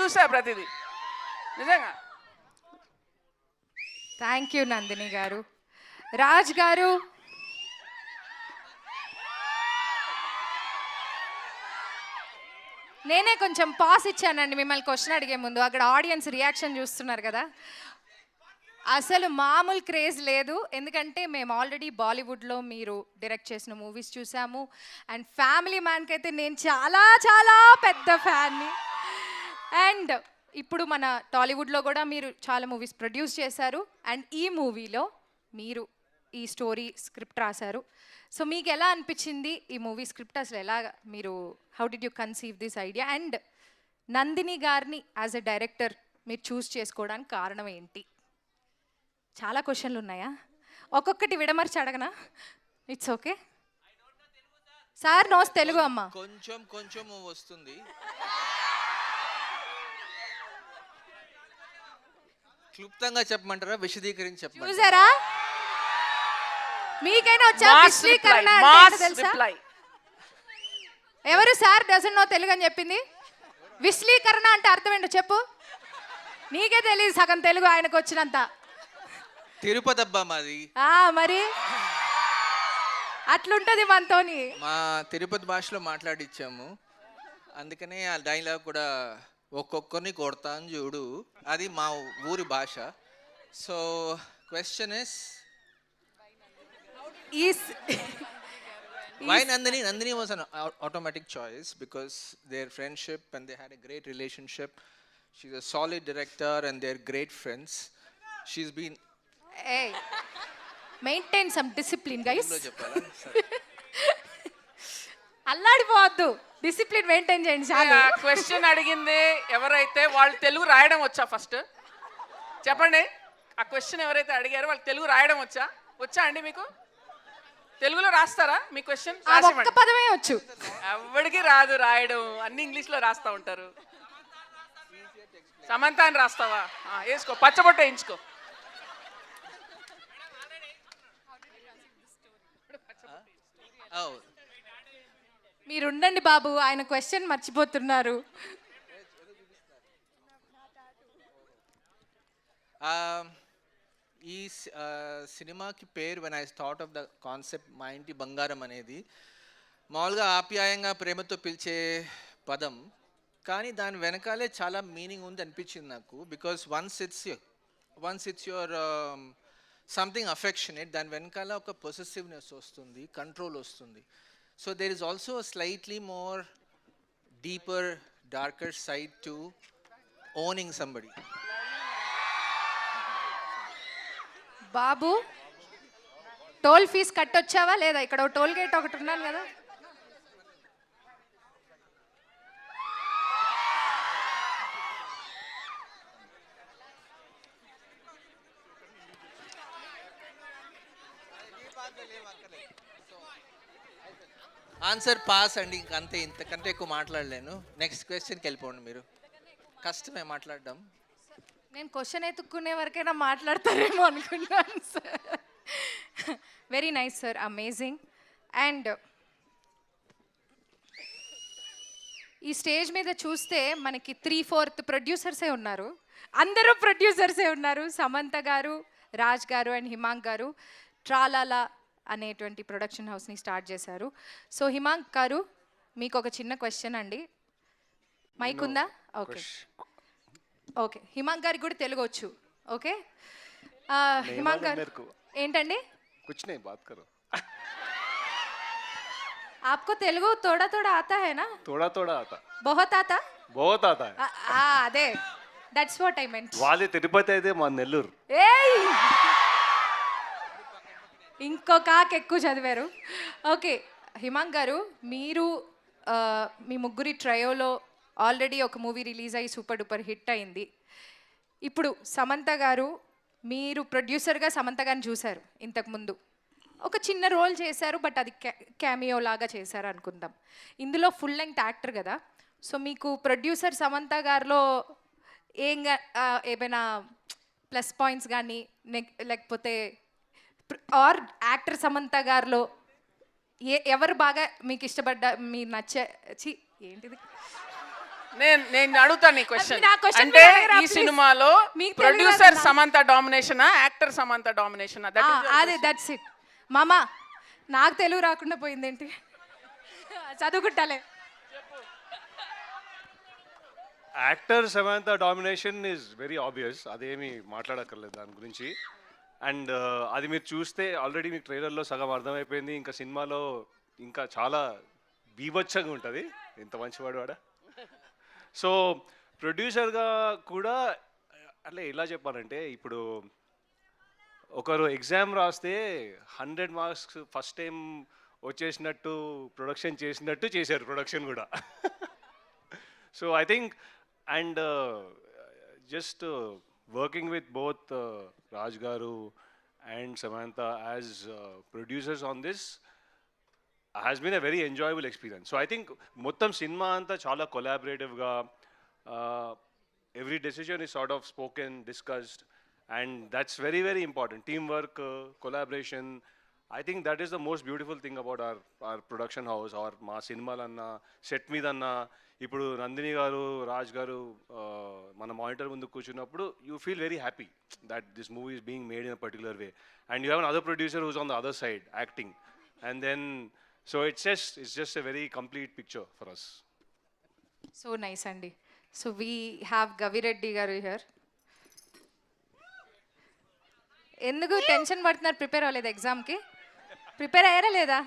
చూసా ప్రతిదీ నిజంగా. థ్యాంక్ యూ నందిని గారు. రాజ్ గారు, నేనే కొంచెం పాస్ ఇచ్చానండి మిమ్మల్ని క్వశ్చన్ అడిగే ముందు. అక్కడ ఆడియన్స్ రియాక్షన్ చూస్తున్నారు కదా, అసలు మామూలు క్రేజ్ లేదు. ఎందుకంటే మేము ఆల్రెడీ బాలీవుడ్లో మీరు డైరెక్ట్ చేసిన మూవీస్ చూసాము. అండ్ ఫ్యామిలీ మ్యాన్కి అయితే నేను చాలా చాలా పెద్ద ఫ్యాన్ని. అండ్ ఇప్పుడు మన టాలీవుడ్లో కూడా మీరు చాలా మూవీస్ ప్రొడ్యూస్ చేశారు. అండ్ ఈ మూవీలో మీరు ఈ స్టోరీ స్క్రిప్ట్ రాశారు. సో మీకు ఎలా అనిపించింది ఈ మూవీ స్క్రిప్ట్? అసలు ఎలా మీరు, how did you conceive this idea? And Nandini గారిని యాజ్ ఎ డైరెక్టర్ మీరు చూస్ చేసుకోవడానికి కారణం ఏంటి? చాలా క్వశ్చన్లు ఉన్నాయా? ఒక్కొక్కటి విడమర్చి అడగనా? It's okay sir. Knows Telugu అమ్మ కొంచెం కొంచెం వస్తుంది. క్లుప్తంగా చెప్పమంటారా, విశదీకరించి చెప్పమంటారా? చూసారా, మీకైనా వచ్చా విశ్లీకరణ అంటే ఏంటో తెలుసా? ఎవరు సార్ డజన్ నో తెలుగు అని చెప్పింది? విశ్లీకరణ అంటే అర్థం ఏంటో చెప్పు. నీకే తెలియదు సగం తెలుగు ఆయనకు వచ్చినంత. తిరుపతి అబ్బా మాది. మరి అట్లుంటది మనతోని. మా తిరుపతి భాషలో మాట్లాడిచ్చాము, అందుకనే ఆ డైలాగ్ కూడా ఒక్కొక్కరిని కొడతాను చూడు, అది మా ఊరి భాష. So question is why Nandini? Nandini was an automatic choice because their friendship and they had a great relationship. She's a solid director and they're great friends. She's been maintain some discipline guys. అల్లాడిపోవద్దు, discipline maintain చేయండి చాలు. Question అడిగింది ఎవరైతే వాళ్ళు తెలుగు రాయడం వచ్చా? First చెప్పండి. ఆ క్వశ్చన్ ఎవరైతే అడిగారో వాళ్ళు తెలుగు రాయడం వచ్చా అండి? మీకు తెలుగులో రాస్తారా మీ క్వశ్చన్? ఒక్క పదమే వచ్చు. ఎవరికి రాదు రాయడం, అన్ని ఇంగ్లీష్లో రాస్తా ఉంటారు. సమంత అని రాస్తావా? వేసుకో, పచ్చబొట్ట వేయించుకో. మీరు ఉండండి బాబు, ఆయన క్వశ్చన్ మర్చిపోతున్నారు. ఈ సినిమాకి పేరు when I start of the concept మా ఇంటి బంగారం అనేది మామూలుగా ఆప్యాయంగా ప్రేమతో పిలిచే పదం, కానీ దాని వెనకాలే చాలా మీనింగ్ ఉంది అనిపించింది నాకు. Because once it's your something affectionate, దాని వెనకాల ఒక పొసెసివ్నెస్ వస్తుంది, కంట్రోల్ వస్తుంది. So there is also slightly more deeper darker side to owning somebody. బాబు, టోల్ ఫీజు కట్టొచ్చావా లేదా? ఇక్కడ టోల్ గేట్ ఒకటి ఉన్నాను కదా. ఆన్సర్ పాస్ అండి, ఇంకంతే, ఇంతకంటే ఎక్కువ మాట్లాడలేను. నెక్స్ట్ క్వశ్చన్కి వెళ్ళిపోండి. మీరు కష్టమే మాట్లాడడం. నేను క్వశ్చన్ ఎత్తుక్కునే వరకైనా మాట్లాడతారేమో అనుకున్నాను sir. Very nice sir, amazing. And ఈ స్టేజ్ మీద చూస్తే మనకి 3/4 ప్రొడ్యూసర్సే ఉన్నారు. అందరూ ప్రొడ్యూసర్సే ఉన్నారు. సమంత గారు, రాజ్ గారు అండ్ హిమాంక్ గారు ట్రాలాలా అనేటువంటి ప్రొడక్షన్ హౌస్ని స్టార్ట్ చేశారు. సో హిమాంక్ గారు, మీకు ఒక చిన్న క్వశ్చన్ అండి. మైక్ ఉందా? Okay okay. హిమాంక్ గారికి కూడా తెలుగు వచ్చు. ఓకే హిమాంక్ గారు ఏంటండి? आपको तेलुगु थोड़ा थोड़ा आता है ना? थोड़ा थोड़ा आता. बहुत आता? बहुत आता है. అదే, దట్స్ వాట్ ఐ మెంట్. వాళ్ళది తిరుపతి అయితే మా నెల్లూరు. ఏయ్, ఇంకో కాకి ఎక్కువ చదివారు. ఓకే హిమాంక్ గారు, మీరు మీ ముగ్గురి ట్రయోలో ఆల్రెడీ ఒక మూవీ రిలీజ్ అయ్యి సూపర్ డూపర్ హిట్ అయింది. ఇప్పుడు సమంత గారు, మీరు ప్రొడ్యూసర్గా సమంత గారిని చూశారు ఇంతకుముందు. ఒక చిన్న రోల్ చేశారు, బట్ అది క్యామియో లాగా చేశారు అనుకుందాం. ఇందులో ఫుల్ లెంగ్త్ యాక్టర్ కదా. సో మీకు ప్రొడ్యూసర్ సమంత గారిలో ఏమైనా ప్లస్ పాయింట్స్ కానీ లేకపోతే ఆర్ యాక్టర్ సమంత గారిలో ఎవరు బాగా మీకు ఇష్టపడ్డ, మీ నచ్చే ఏంటిది నేను అడుగుతాను ఈ క్వశ్చన్. నా question అంటే మీరు అడగరా, ఈ please? సినిమాలో మీకు తెలియదు ప్రొడ్యూసర్ కదా. సమంత డామినేషనా, యాక్టర్ సమంత డామినేషనా? అదే దట్స్ ఇట్ మామ. నాకు తెలుగు రాకుండా పోయిందేంటి? చదువుకుంటాలే. Actor Samantha domination is very obvious, అదేమి మాట్లాడక్కర్లేదు దాని గురించి. అండ్ అది మీరు చూస్తే ఆల్రెడీ మీకు ట్రైలర్లో సగం అర్థమైపోయింది. ఇంకా సినిమాలో ఇంకా చాలా బీభత్సంగా ఉంటుంది. ఇంత మంచివాడు వాడా. సో ప్రొడ్యూసర్గా కూడా అట్లే ఎలా చెప్పాలంటే, ఇప్పుడు ఒకరు ఎగ్జామ్ రాస్తే 100 మార్క్స్ ఫస్ట్ టైం వచ్చేసినట్టు ప్రొడక్షన్ చేసినట్టు చేశారు ప్రొడక్షన్ కూడా. So I think and just working with both Raj garu and Samantha as producers on this has been a very enjoyable experience. So I think మొత్తం సినిమా అంతా చాలా కొలాబరేటివ్గా, every decision is sort of spoken, discussed, and that's very, very important. Teamwork, collaboration. I think that is the most beautiful thing about our production house, or మా సినిమాలన్నా set మీద అన్నా. ఇప్పుడు నందిని గారు, రాజ్ గారు మన మానిటర్ ముందు కూర్చున్నప్పుడు you feel very happy that this movie is being made in a particular way, and you have an other producer who's on the other side acting, and then so it's just a very complete picture for us. So nice అండి. So we have Gavireddy గారు here. ఎందుకు tension పడుతున్నారు? Prepare అవ్వలేదు ఎగ్జామ్కి? Prepare అయ్యారా లేదా?